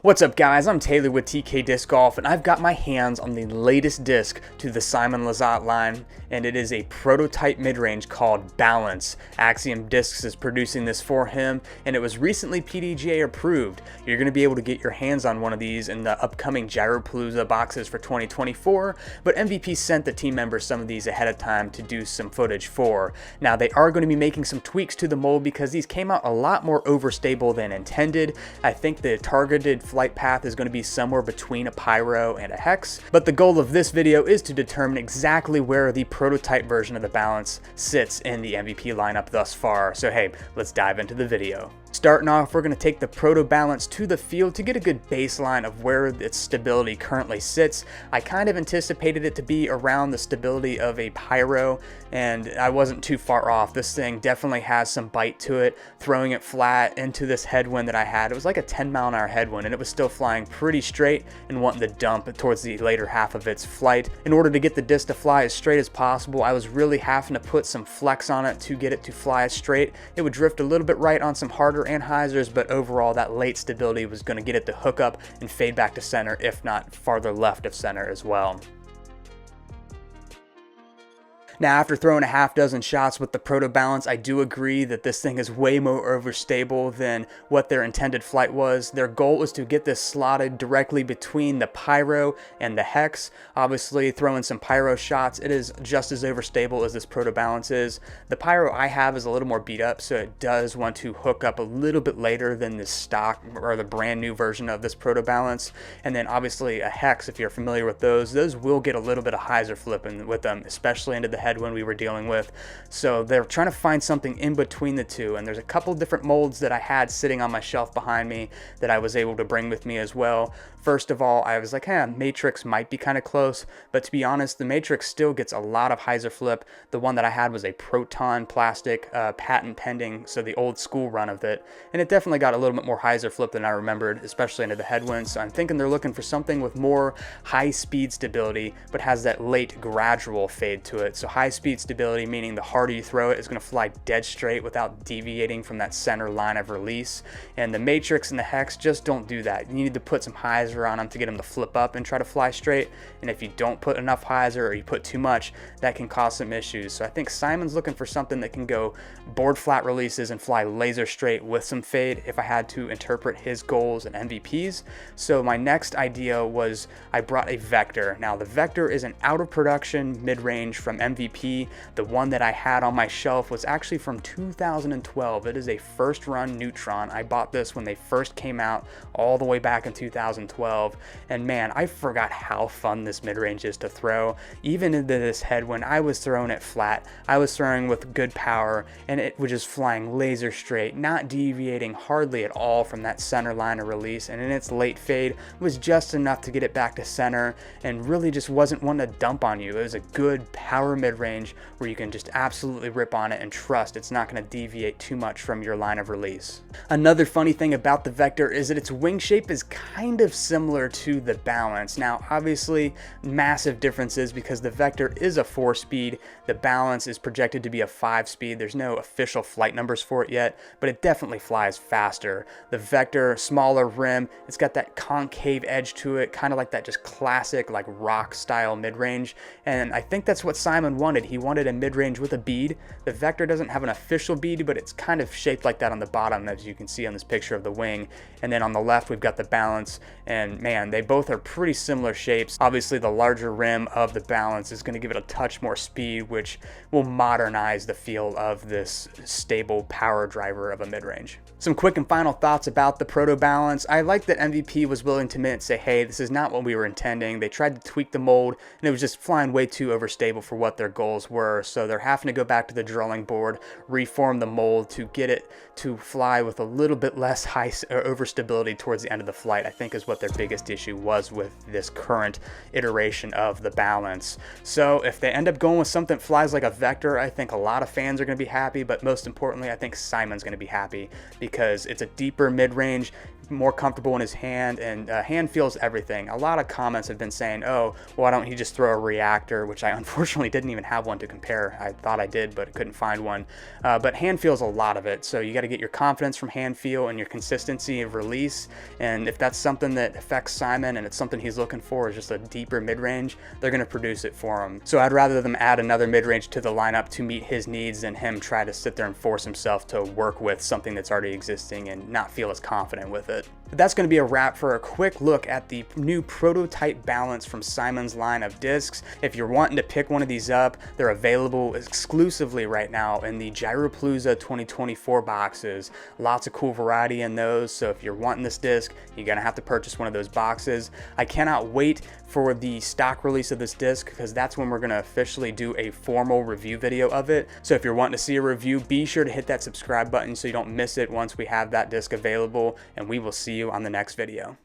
What's up guys, I'm Taylor with TK Disc Golf, and I've got my hands on the latest disc to the SimonLine line, and it is a prototype mid-range called Balance. Axiom Discs is producing this for him, and it was recently PDGA approved. You're going to be able to get your hands on one of these in the upcoming Gyropalooza boxes for 2024, but MVP sent the team members some of these ahead of time to do some footage for. Now they are going to be making some tweaks to the mold because these came out a lot more overstable than intended. I think the targeted flight path is going to be somewhere between a pyro and a hex, but the goal of this video is to determine exactly where the prototype version of the Balance sits in the MVP lineup thus far. So hey, let's dive into the video. Starting off, we're going to take the Proto Balance to the field to get a good baseline of where its stability currently sits. I kind of anticipated it to be around the stability of a pyro, and I wasn't too far off. This thing definitely has some bite to it. Throwing it flat into this headwind that I had, it was like a 10-mile-an-hour headwind, and it was still flying pretty straight and wanting to dump towards the later half of its flight. In order to get the disc to fly as straight as possible, I was really having to put some flex on it to get it to fly as straight. It would drift a little bit right on some harder anhysers, but overall that late stability was going to get it to hook up and fade back to center, if not farther left of center as well. Now, after throwing a half dozen shots with the Proto Balance, I do agree that this thing is way more overstable than what their intended flight was. Their goal was to get this slotted directly between the pyro and the hex. Obviously, throwing some pyro shots, it is just as overstable as this Proto Balance is. The pyro I have is a little more beat up, so it does want to hook up a little bit later than the stock or the brand new version of this Proto Balance. And then obviously a hex, if you're familiar with those will get a little bit of hyzer flipping with them, especially into the headwind we were dealing with. So they're trying to find something in between the two, and there's a couple different molds that I had sitting on my shelf behind me that I was able to bring with me as well. First of all, I was like, hey, Matrix might be kind of close, but to be honest, the Matrix still gets a lot of hyzer flip. The one that I had was a Proton plastic, patent pending, so the old school run of it, and it definitely got a little bit more hyzer flip than I remembered, especially into the headwind. So I'm thinking they're looking for something with more high speed stability, but has that late gradual fade to it. So high speed stability, meaning the harder you throw it, is going to fly dead straight without deviating from that center line of release. And the Matrix and the Hex just don't do that. You need to put some hyzer on them to get them to flip up and try to fly straight. And if you don't put enough hyzer or you put too much, that can cause some issues. So I think Simon's looking for something that can go board flat releases and fly laser straight with some fade, if I had to interpret his goals and MVPs. So my next idea was I brought a Vector. Now the Vector is an out of production mid-range from MVP. The one that I had on my shelf was actually from 2012. It is a first run Neutron. I bought this when they first came out all the way back in 2012. And man, I forgot how fun this mid-range is to throw. Even into this headwind, I was throwing it flat. I was throwing with good power, and it was just flying laser straight, not deviating hardly at all from that center line of release. And in its late fade was just enough to get it back to center, and really just wasn't one to dump on you. It was a good power mid-range where you can just absolutely rip on it and trust it's not going to deviate too much from your line of release. Another funny thing about the Vector is that its wing shape is kind of similar to the Balance. Now obviously massive differences because the Vector is a 4-speed, the Balance is projected to be a 5-speed. There's no official flight numbers for it yet, but it definitely flies faster. The Vector, smaller rim, it's got that concave edge to it, kind of like that just classic like rock style mid-range, and I think that's what Simon wanted. He wanted a mid-range with a bead. The Vector doesn't have an official bead, but it's kind of shaped like that on the bottom, as you can see on this picture of the wing. And then on the left we've got the Balance, and man, they both are pretty similar shapes. Obviously the larger rim of the Balance is going to give it a touch more speed, which will modernize the feel of this stable power driver of a mid-range. Some quick and final thoughts about the Proto Balance. I like that MVP was willing to admit and say, hey, this is not what we were intending. They tried to tweak the mold, and it was just flying way too overstable for what their goals were. So they're having to go back to the drawing board, reform the mold to get it to fly with a little bit less high overstability towards the end of the flight, I think is what their biggest issue was with this current iteration of the Balance. So if they end up going with something that flies like a Vector, I think a lot of fans are going to be happy, but most importantly, I think Simon's going to be happy because it's a deeper mid-range, more comfortable in his hand, and hand feels everything. A lot of comments have been saying, oh, why don't you just throw a reactor, which I unfortunately didn't even have one to compare. I thought I did, but couldn't find one. But hand feels a lot of it, so you got to get your confidence from hand feel and your consistency of release. And if that's something that affects Simon and it's something he's looking for, is just a deeper mid-range, they're going to produce it for him. So I'd rather them add another mid-range to the lineup to meet his needs than him try to sit there and force himself to work with something that's already existing and not feel as confident with it. But that's going to be a wrap for a quick look at the new prototype balance from Simon's line of discs. If you're wanting to pick one of these up, they're available exclusively right now in the Gyropalooza 2024 boxes. Lots of cool variety in those, so if you're wanting this disc, you're going to have to purchase one of those boxes. I cannot wait for the stock release of this disc, because that's when we're going to officially do a formal review video of it. So if you're wanting to see a review, be sure to hit that subscribe button so you don't miss it once we have that disc available, and we will see you on the next video.